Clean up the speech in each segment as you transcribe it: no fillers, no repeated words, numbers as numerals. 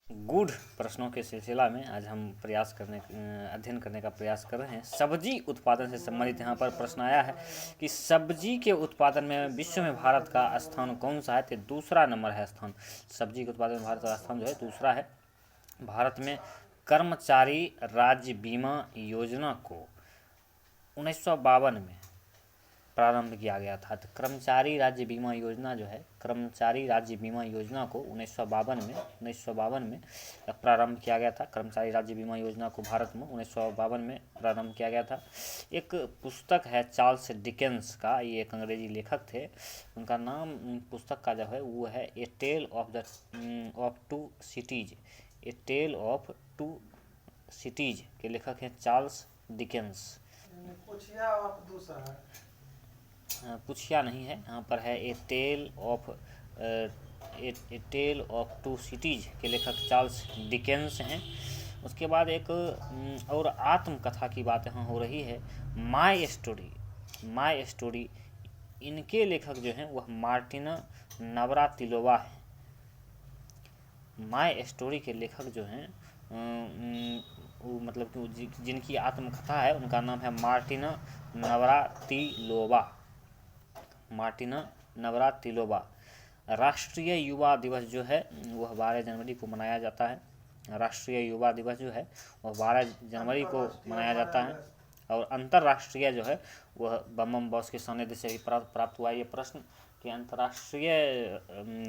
गूढ़ प्रश्नों के सिलसिला में आज हम अध्ययन करने का प्रयास कर रहे हैं। सब्जी उत्पादन से संबंधित यहाँ पर प्रश्न आया है कि सब्जी के उत्पादन में विश्व में भारत का स्थान कौन सा है? तो दूसरा नंबर है स्थान। सब्जी के उत्पादन में भारत का स्थान जो है दूसरा है। भारत में कर्मचारी राज्य बीमा योजना को 1952 में प्रारंभ किया गया था। तो कर्मचारी राज्य बीमा योजना जो है, कर्मचारी राज्य बीमा योजना को 1952 में प्रारंभ किया गया था। कर्मचारी राज्य बीमा योजना को भारत में 1952 में प्रारंभ किया गया था। एक पुस्तक है चार्ल्स डिकेंस का, ये एक अंग्रेजी लेखक थे। उनका नाम पुस्तक का जो है वो है a tale of two cities. A tale of two cities के लेखक हैं चार्ल्स डिकेंस। पुछिया नहीं है, यहाँ पर है a tale of two cities के लेखक चार्ल्स डिकेंस हैं। उसके बाद एक और आत्मकथा की बात यहाँ हो रही है, माय स्टोरी। इनके लेखक जो हैं वह मार्टिना नवरातिलोवा है। माय स्टोरी के लेखक जो हैं वो मतलब कि जिनकी आत्मकथा है उनका नाम है मार्टिना नवरातिलोवा। राष्ट्रीय युवा दिवस जो है वह 12 जनवरी को मनाया जाता है। राष्ट्रीय युवा दिवस जो है वह 12 जनवरी को मनाया जाता है। और अंतर्राष्ट्रीय जो है वह बम बॉस के सानिध्य से भी प्राप्त हुआ ये प्रश्न कि अंतर्राष्ट्रीय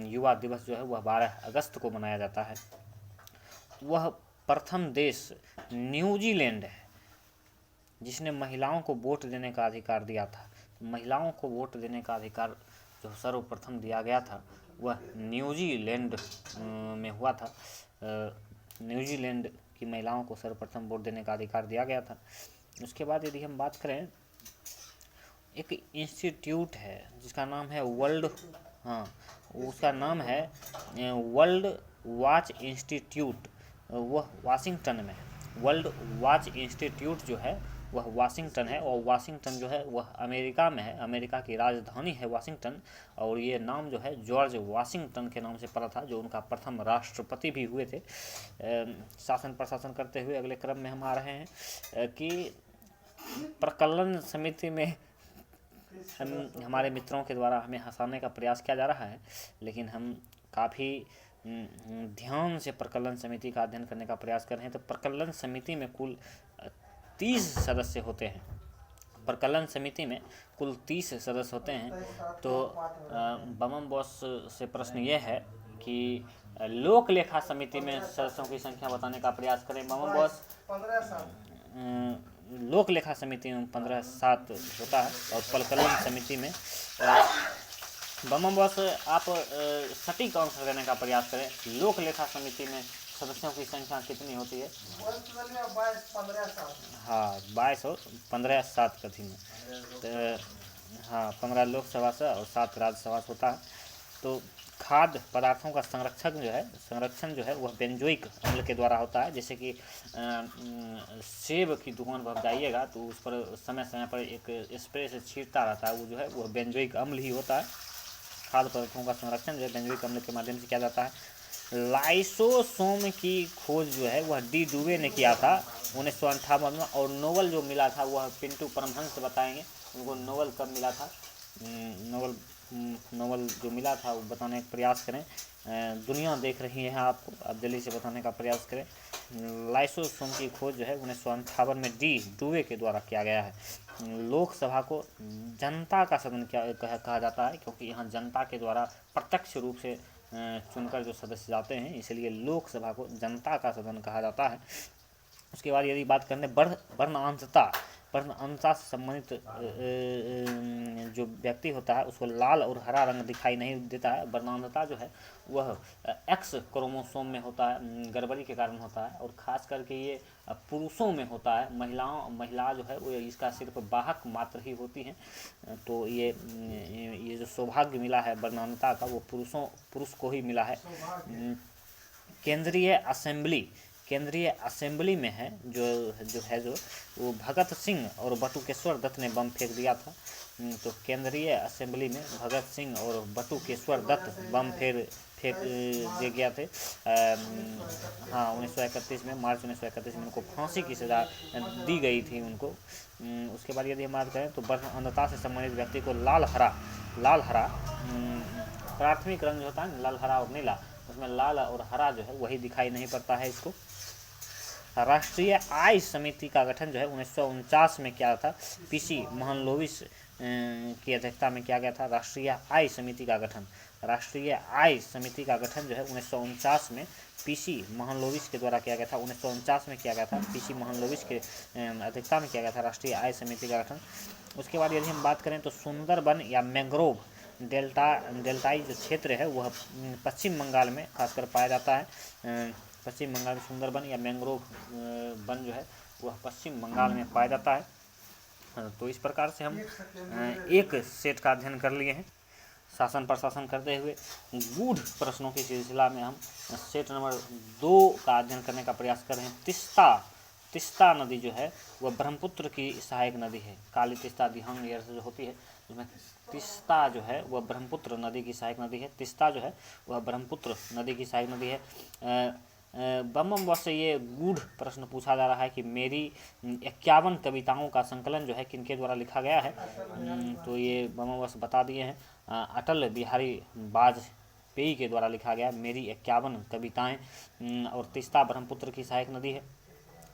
युवा दिवस जो है वह 12 अगस्त को मनाया जाता है। वह प्रथम देश न्यूजीलैंड है जिसने महिलाओं को वोट देने का अधिकार दिया था। महिलाओं को वोट देने का अधिकार जो सर्वप्रथम दिया गया था वह न्यूजीलैंड में हुआ था। न्यूजीलैंड की महिलाओं को सर्वप्रथम वोट देने का अधिकार दिया गया था। उसके बाद यदि हम बात करें, एक इंस्टीट्यूट है जिसका नाम है उसका नाम है वर्ल्ड वॉच इंस्टीट्यूट। वह वाशिंगटन में है। वर्ल्ड वॉच इंस्टीट्यूट जो है वह वाशिंगटन है, और वाशिंगटन जो है वह अमेरिका में है। अमेरिका की राजधानी है वाशिंगटन, और ये नाम जो है जॉर्ज वाशिंगटन के नाम से पड़ा था, जो उनका प्रथम राष्ट्रपति भी हुए थे। शासन प्रशासन करते हुए अगले क्रम में हम आ रहे हैं कि प्रकलन समिति में हमारे मित्रों के द्वारा हमें हंसाने का प्रयास किया जा रहा है, लेकिन हम काफ़ी ध्यान से प्रकलन समिति का अध्ययन करने का प्रयास कर रहे हैं। तो प्रकलन समिति में कुल 30 सदस्य होते हैं। प्रकलन समिति में कुल 30 सदस्य होते हैं। तो बम बॉस से प्रश्न ये है कि लोक लेखा समिति में सदस्यों की संख्या बताने का प्रयास करें। बम बॉस लोक लेखा समिति में 15-7 होता है, और प्रकलन समिति में बम बॉस आप सटीक आंसर देने का प्रयास करें। लोक लेखा समिति में सदस्यों की संख्या कितनी होती है? 22 और 15-7 कथी में, तो 15 लोकसभा से और 7 राज्यसभा से होता है। तो खाद्य पदार्थों का संरक्षण जो है वह बेंजोइक अम्ल के द्वारा होता है। जैसे कि सेब की दुकान पर जाइएगा तो उस पर समय समय पर एक स्प्रे से छींटता रहता है, वो जो है वह बेंजोइक अम्ल ही होता है। खाद्य पदार्थों का संरक्षण जो है बेंजोइक अम्ल के माध्यम से किया जाता है। लाइसोसोम की खोज जो है वह डी डुवे ने किया था 1958 में, और नोबल जो मिला था वह पिंटू परमहंस से बताएंगे उनको नोबल कब मिला था। नोबल जो मिला था वो बताने का प्रयास करें। दुनिया देख रही है आपको, आप जल्दी से बताने का प्रयास करें। लाइसोसोम की खोज जो है 1958 में डी डुवे के द्वारा किया गया है। लोकसभा को जनता का सदन कहा जाता है, क्योंकि यहाँ जनता के द्वारा प्रत्यक्ष रूप से चुनकर जो सदस्य जाते हैं, इसलिए लोकसभा को जनता का सदन कहा जाता है। उसके बाद यदि बात करें वर्ण अंतता से संबंधित जो व्यक्ति होता है उसको लाल और हरा रंग दिखाई नहीं देता है। वर्णांतता जो है वह एक्स क्रोमोसोम में होता है, गड़बड़ी के कारण होता है, और ख़ास करके ये पुरुषों में होता है। महिला जो है वो इसका सिर्फ वाहक मात्र ही होती हैं। तो ये जो सौभाग्य मिला है वर्णांतता का वो पुरुष को ही मिला है। केंद्रीय असेंबली में है जो वो भगत सिंह और बटुकेश्वर दत्त ने बम फेंक दिया था। तो केंद्रीय असेंबली में भगत सिंह और बटुकेश्वर दत्त बम फेंक दिए गया थे। हाँ 1931 में, मार्च 1931 में उनको फांसी की सज़ा दी गई थी उनको। उसके बाद यदि हम बात करें तो वर्ण अंधता से संबंधित व्यक्ति को लाल हरा प्राथमिक रंग जो होता है लाल हरा और नीला, उसमें लाल और हरा जो है वही दिखाई नहीं पड़ता है इसको। राष्ट्रीय आय समिति का गठन जो है 1949 में किया था, पीसी महलनोबिस की अध्यक्षता में किया गया था। राष्ट्रीय आय समिति का गठन जो है 1949 में पीसी महलनोबिस के द्वारा किया गया था। 1949 में किया गया था, पीसी महलनोबिस के अध्यक्षता में किया गया था राष्ट्रीय आय समिति का गठन। उसके बाद यदि हम बात करें तो सुंदरबन या मैंग्रोव डेल्टाई जो क्षेत्र है वह पश्चिम बंगाल में खासकर पाया जाता है। पश्चिम बंगाल में सुंदरबन या मैंग्रोव वन जो है वह पश्चिम बंगाल में पाया जाता है। तो इस प्रकार से हम एक सेट का अध्ययन कर लिए हैं। शासन प्रशासन करते हुए गूढ़ प्रश्नों की सिलसिला में हम सेट नंबर 2 का अध्ययन करने का प्रयास कर रहे हैं। तिस्ता नदी जो है वह ब्रह्मपुत्र की सहायक नदी है। काली तिस्ता दिहांग ईयर से जो होती है उसमें तिस्ता जो है वह ब्रह्मपुत्र नदी की सहायक नदी है। तिस्ता जो है वह ब्रह्मपुत्र नदी की सहायक नदी है। बम वर्ष से ये गूढ़ प्रश्न पूछा जा रहा है कि मेरी 51 कविताओं का संकलन जो है किनके द्वारा लिखा गया है। तो ये बम वर्ष बता दिए हैं, अटल बिहारी वाजपेयी के द्वारा लिखा गया मेरी 51 कविताएं। और तिस्ता ब्रह्मपुत्र की सहायक नदी है।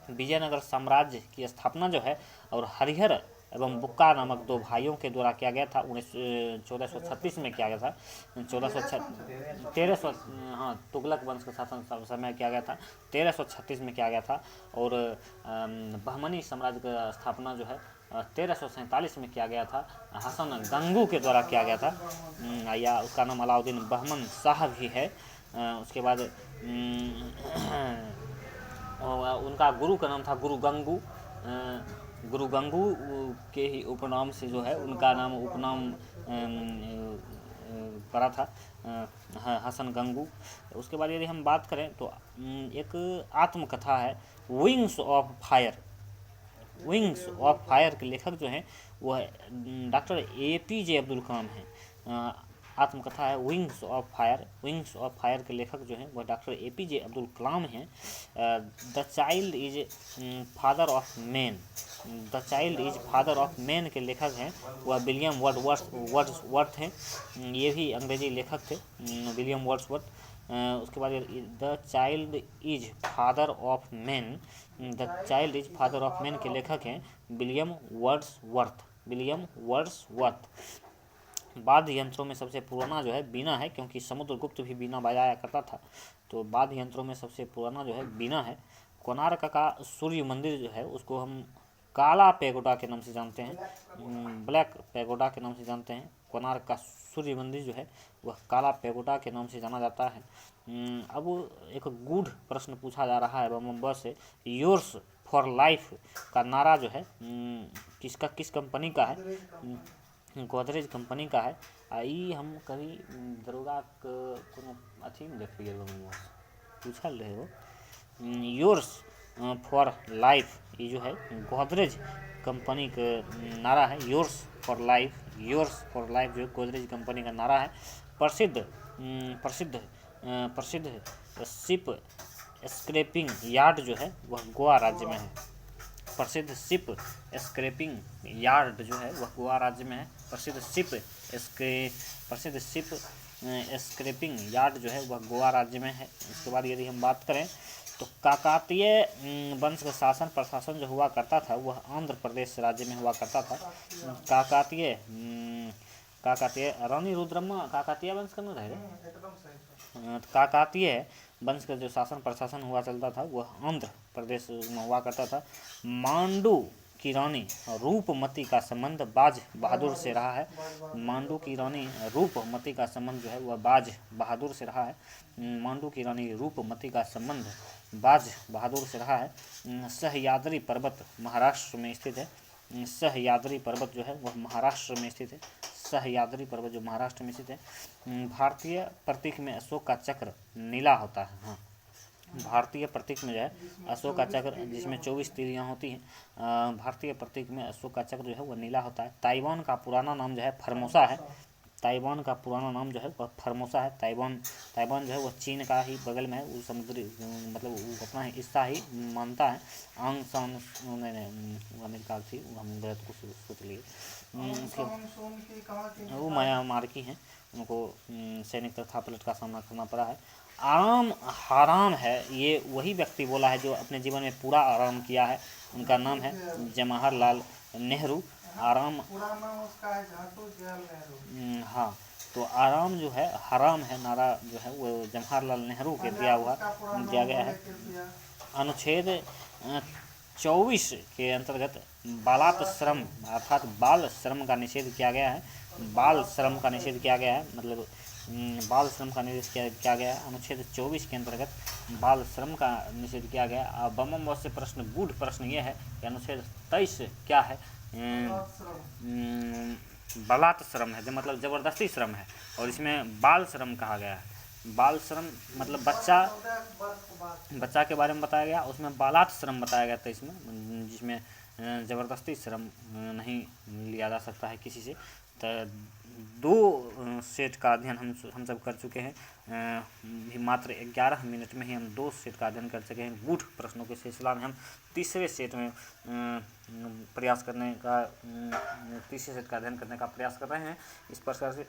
विजयनगर साम्राज्य की स्थापना जो है और हरिहर एवं बुक्का नामक 2 भाइयों के द्वारा किया गया था 1436 में किया गया था। 1300 हाँ तुगलक वंश के शासन समय किया गया था, 1336 में किया गया था। और बहमनी साम्राज्य का स्थापना जो है 1347 में किया गया था, हसन गंगू के द्वारा किया गया था, या उसका नाम अलाउद्दीन बहमन शाह भी है। उसके बाद उनका गुरु का नाम था गुरु गंगू के ही उपनाम से जो है उनका नाम उपनाम पड़ा था हसन गंगू। उसके बाद यदि हम बात करें तो एक आत्मकथा है विंग्स ऑफ फायर के लेखक जो हैं वह डॉक्टर APJ अब्दुल कलाम हैं। आत्मकथा है विंग्स ऑफ फायर के लेखक जो हैं वह डॉक्टर APJ अब्दुल कलाम हैं। The child is father of man के लेखक हैं वह विलियम वर्ड्सवर्थ हैं। ये भी अंग्रेजी लेखक थे, विलियम वर्ड्सवर्थ। उसके बाद the child is father of man के लेखक हैं विलियम वर्ड्सवर्थ। वाद्य यंत्रों में सबसे पुराना जो है बीना है, क्योंकि समुद्रगुप्त भी बीना बजाया करता था, तो वाद्य यंत्रों में सबसे पुराना जो है बीना है। कोणार्क का सूर्य मंदिर जो है उसको हम काला पैगोडा के नाम से जानते हैं, ब्लैक पैगोडा के नाम से जानते हैं। कोणार्क का सूर्य मंदिर जो है वह काला पैगोडा के नाम से जाना जाता है। अब एक गूढ़ प्रश्न पूछा जा रहा है बम्बर से, योर्स फॉर लाइफ का नारा जो है किस कंपनी का है? गोदरेज कंपनी का है। आई हम कभी दरोगा कोनो अथी में देख लिए पूछल रहे हो। योर्स फॉर लाइफ ये जो है गोदरेज कंपनी का नारा है। योर्स फॉर लाइफ जो है गोदरेज कंपनी का नारा है। प्रसिद्ध शिप स्क्रैपिंग यार्ड जो है वह गोवा राज्य में है। प्रसिद्ध शिप स्क्रैपिंग यार्ड जो है वह गोवा राज्य में है। प्रसिद्ध शिप स्क्रैपिंग यार्ड जो है वह गोवा राज्य में है। इसके बाद यदि हम बात करें तो काकतीय वंश का शासन प्रशासन जो हुआ करता था वह आंध्र प्रदेश राज्य में हुआ करता था। काकतीय रानी रुद्रम्मा काकतीय वंश का न रहेगा। काकतीय वंश का जो शासन प्रशासन हुआ चलता था वह आंध्र प्रदेश में हुआ करता था। मांडू की रानी रूपमती का संबंध बाज बहादुर से रहा है। मांडू की रानी रूपमती का संबंध जो है वह बाज बहादुर से रहा है। मांडू की रानी रूपमती का संबंध बाज बहादुर से रहा है। सह्याद्री पर्वत महाराष्ट्र में स्थित है। सह्याद्री पर्वत जो है वह महाराष्ट्र में स्थित है। सह्याद्री पर्वत जो महाराष्ट्र में स्थित है। भारतीय प्रतीक में अशोक का चक्र नीला होता है। हाँ, भारतीय प्रतीक में जो है अशोक का चक्र जिसमें 24 तीलियाँ होती हैं, भारतीय प्रतीक में अशोक का चक्र जो है वह नीला होता है। ताइवान का पुराना नाम जो है फर्मोसा है। ताइवान का पुराना नाम जो है वह फॉर्मोसा है। ताइवान ताइवान जो है वह चीन का ही बगल में है, वो समुद्री मतलब वो अपना हिस्सा ही मानता है। आंग सान नहीं वो अमेरिका थी, वो हम गलत कुछ सोच लिए। वो म्यांमार की हैं, उनको सैनिक तथापलट का सामना करना पड़ा है। आराम हराम है, ये वही व्यक्ति बोला है जो अपने जीवन में पूरा आराम किया है। उनका नाम है जवाहरलाल नेहरू। आराम पूरा नाम उसका है जवाहरलाल नेहरू। हाँ, तो आराम जो है हराम है नारा जो है वो जवाहरलाल नेहरू के दिया गया है। अनुच्छेद 24 के अंतर्गत बालात श्रम अर्थात बाल श्रम का निषेध किया गया है। बाल श्रम का निषेध किया गया है, मतलब बाल श्रम का निषेध किया गया है। अनुच्छेद 24 के अंतर्गत बाल श्रम का निषेध किया गया है। बम से प्रश्न गूढ़ प्रश्न ये है कि अनुच्छेद 23 क्या है। बलात् श्रम है, जो मतलब ज़बरदस्ती श्रम है, और इसमें बाल श्रम कहा गया है। बाल श्रम मतलब बच्चा के बारे में बताया गया, उसमें बालात् श्रम बताया गया था इसमें, जिसमें ज़बरदस्ती श्रम नहीं लिया जा सकता है किसी से। तो 2 सेट का अध्ययन हम सब कर चुके हैं। भी मात्र 11 मिनट में ही हम 2 सेट का अध्ययन कर सके हैं। गूढ़ प्रश्नों के सिलसिला में हम तीसरे सेट में तीसरे सेट का अध्ययन करने का प्रयास कर रहे हैं। इस प्रकार से